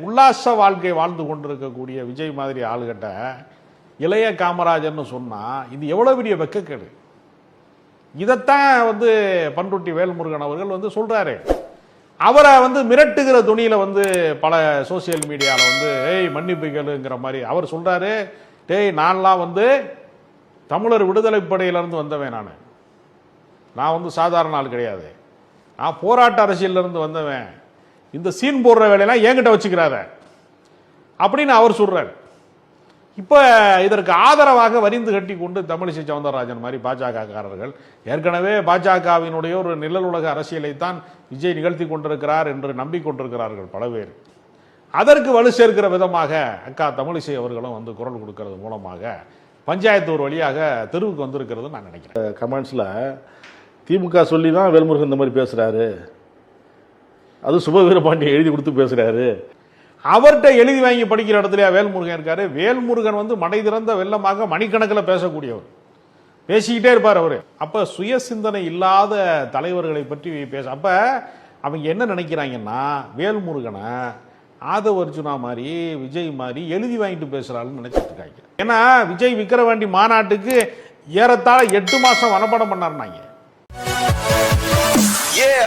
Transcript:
உல்லாச வாழ்க்கை வாழ்ந்து கொண்டிருக்கக்கூடிய விஜய் மாதிரி ஆளுகிட்ட இளைய காமராஜர்னு சொன்னா இது எவ்வளவு பெரிய வெக்கக்கேடு. இதைத்தான் பண்ருட்டி வேல்முருகன் அவர்கள் சொல்றாரு. அவரை மிரட்டுகிற துணியில பல சோசியல் மீடியால ஏய் மன்னிப்பு கேளுங்கிற மாதிரி அவர் சொல்றாரு. டேய், நான்லாம் தமிழர் விடுதலை படையிலிருந்து வந்தவன், நான் சாதாரண ஆள் கிடையாது, நான் போராட்ட அரசியல்ல இருந்து வந்தவன், இந்த சீன் போடுற வேலையெல்லாம் என்கிட்ட வச்சுக்கிறாத அப்படின்னு அவர் சொல்றாரு. இப்ப இதற்கு ஆதரவாக வரிந்து கட்டி கொண்டு தமிழிசை சவுந்தரராஜன் மாதிரி பாஜகக்காரர்கள் ஏற்கனவே பாஜகவினுடைய ஒரு நிழல் உலக அரசியலை தான் விஜய் நிகழ்த்தி கொண்டிருக்கிறார் என்று நம்பிக்கொண்டிருக்கிறார்கள் பல பேர். அதற்கு வலு சேர்க்கிற விதமாக அக்கா தமிழிசை அவர்களும் குரல் கொடுக்கிறது மூலமாக பஞ்சாயத்து ஒரு வழியாக தெருவுக்கு வந்திருக்கிறது நான் நினைக்கிறேன். கமெண்ட்ஸ்ல திமுக சொல்லி தான் வேல்முருகன் இந்த மாதிரி பேசுறாரு, அது சுப வீரபாண்டியன் எழுதி கொடுத்து பேசுறாரு. அவர்கிட்ட எழுதி வாங்கி படிக்கிற இடத்துல வேல்முருகன் இருக்காரு. வேல்முருகன் மடை திறந்த வெள்ளமாக மணிக்கணக்கில் பேசக்கூடியவர், பேசிக்கிட்டே இருப்பார் அவரு. அப்ப சுய சிந்தனை இல்லாத தலைவர்களை பற்றி அப்ப அவங்க என்ன நினைக்கிறாங்கன்னா வேல்முருகனை ஆதவ அர்ஜுனா மாதிரி விஜய் மாதிரி எழுதி வாங்கிட்டு பேசுறாருன்னு நினைச்சிட்டு இருக்காங்க. ஏன்னா விஜய் விக்கிரவாண்டி மாநாட்டுக்கு ஏறத்தாழ 8 மாசம் வனப்படம் பண்ணாருனாங்க.